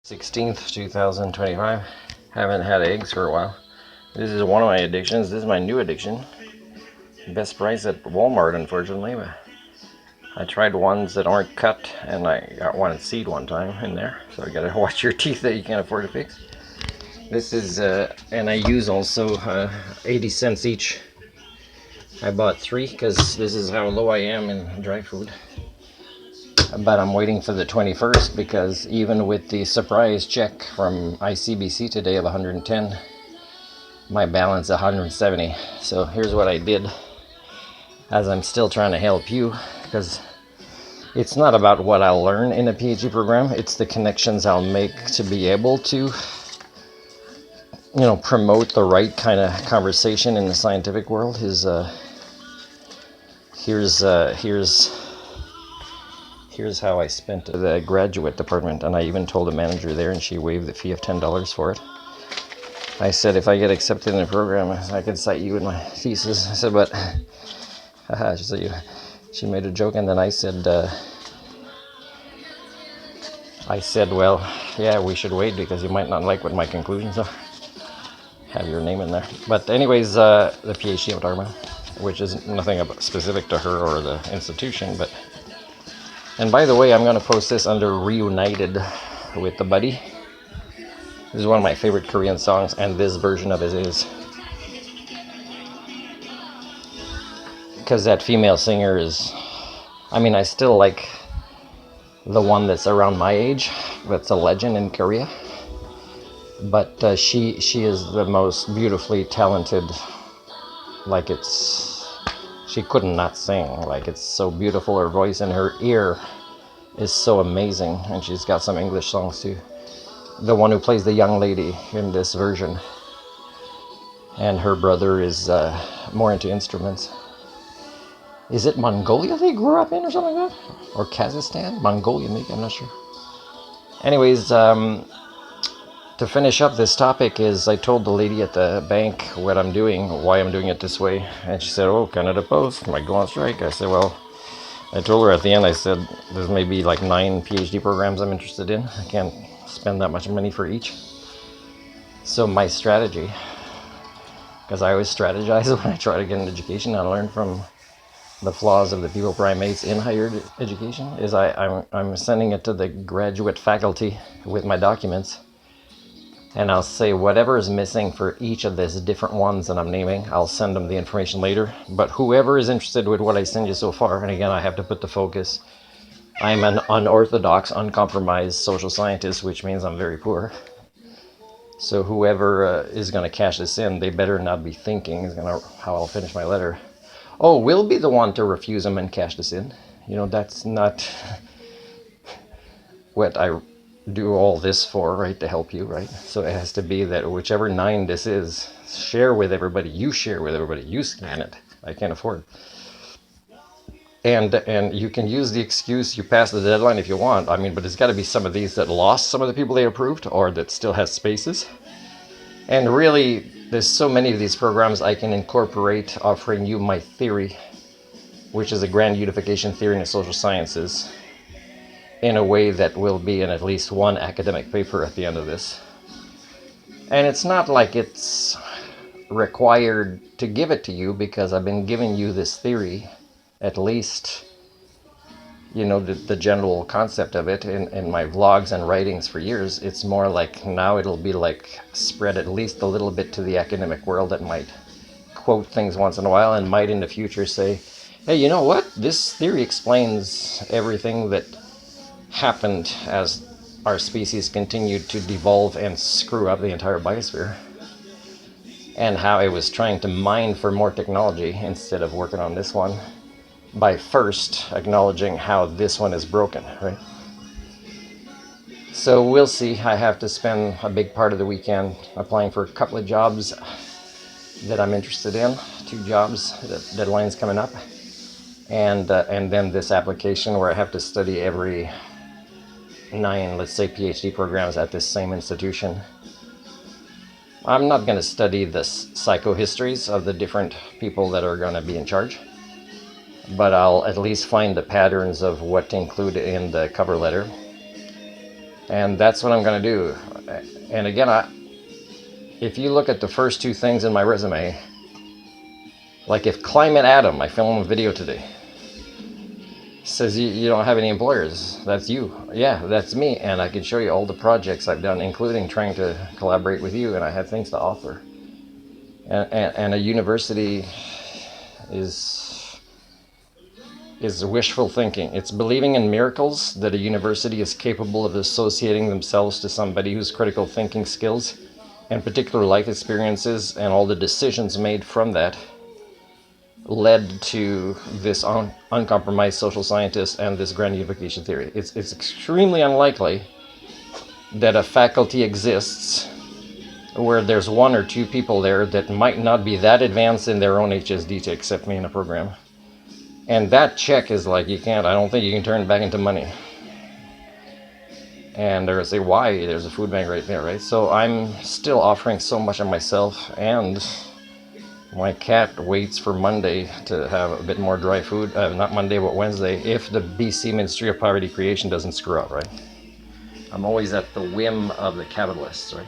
16th, 2025. Haven't had eggs for a while. This is one of my addictions. This is my new addiction. Best price at Walmart, unfortunately. But I tried ones that aren't cut, and I got one seed one time in there. So you gotta watch your teeth that you can't afford to fix. This is, and I use also 80 cents each. I bought 3 because this is how low I am in dry food. But I'm waiting for the 21st because even with the surprise check from ICBC today of 110, my balance is 170. So here's what I did, as I'm still trying to help you, because it's not about what I'll learn in a PhD program, it's the connections I'll make to be able to, promote the right kind of conversation in the scientific world. Here's how I spent the graduate department, and I even told the manager there, and she waived the fee of $10 for it. I said, if I get accepted in the program, I can cite you in my thesis. I said, but she made a joke, and then I said, well, yeah, we should wait because you might not like what my conclusions are. Have your name in there. But anyways, the PhD I'm talking about, which is nothing specific to her or the institution, but. And by the way, I'm going to post this under Reunited with the Buddy. This is one of my favorite Korean songs, and this version of it is. Because that female singer is... I still like the one that's around my age. That's a legend in Korea. But she is the most beautifully talented. She couldn't not sing. It's so beautiful, her voice, and her ear is so amazing. And she's got some English songs too. The one who plays the young lady in this version. And her brother is more into instruments. Is it Mongolia they grew up in or something like that? Or Kazakhstan? Mongolia maybe, I'm not sure. Anyways, to finish up this topic is I told the lady at the bank what I'm doing, why I'm doing it this way. And she said, oh, Canada Post, might go on strike. I said, well, I told her at the end, I said, there's maybe 9 PhD programs I'm interested in. I can't spend that much money for each. So my strategy, because I always strategize when I try to get an education and learn from the flaws of the people primates in higher education, is I'm sending it to the graduate faculty with my documents. And I'll say whatever is missing for each of these different ones that I'm naming, I'll send them the information later. But whoever is interested with what I send you so far, and again, I have to put the focus. I'm an unorthodox, uncompromised social scientist, which means I'm very poor. So whoever is going to cash this in, they better not be thinking how I'll finish my letter. Oh, we'll be the one to refuse them and cash this in. That's not what I do all this for, right? To help you, right? So it has to be that whichever 9 this is, share with everybody. You share with everybody. You scan it. I can't afford. And you can use the excuse you pass the deadline if you want. But it's got to be some of these that lost some of the people they approved, or that still has spaces. And really, there's so many of these programs I can incorporate, offering you my theory, which is a grand unification theory in the social sciences, in a way that will be in at least one academic paper at the end of this. And it's not like it's required to give it to you, because I've been giving you this theory, at least, the general concept of it in my vlogs and writings for years. It's more like now it'll be spread at least a little bit to the academic world that might quote things once in a while and might in the future say, hey, you know what? This theory explains everything that happened as our species continued to devolve and screw up the entire biosphere, and how it was trying to mine for more technology instead of working on this one, by first acknowledging how this one is broken, right? So we'll see. I have to spend a big part of the weekend applying for a couple of jobs that I'm interested in, 2 jobs, the deadline's coming up, and then this application where I have to study every 9, let's say, PhD programs at this same institution. I'm not going to study the psychohistories of the different people that are going to be in charge, but I'll at least find the patterns of what to include in the cover letter. And that's what I'm going to do. And again, if you look at the first two things in my resume, like if Climate Adam, I filmed a video today, says you don't have any employers, that's you. Yeah, that's me. And I can show you all the projects I've done, including trying to collaborate with you, and I have things to offer. And a university is wishful thinking. It's believing in miracles, that a university is capable of associating themselves to somebody whose critical thinking skills and particular life experiences and all the decisions made from that led to this uncompromised social scientist and this grand unification theory. It's extremely unlikely that a faculty exists where there's one or two people there that might not be that advanced in their own HSD to accept me in a program. And that check is like, I don't think you can turn it back into money. And they're going to say, why? There's a food bank right there, right? So I'm still offering so much of myself, and my cat waits for Monday to have a bit more dry food. Not Monday, but Wednesday, if the BC Ministry of Poverty Creation doesn't screw up, right? I'm always at the whim of the capitalists, right?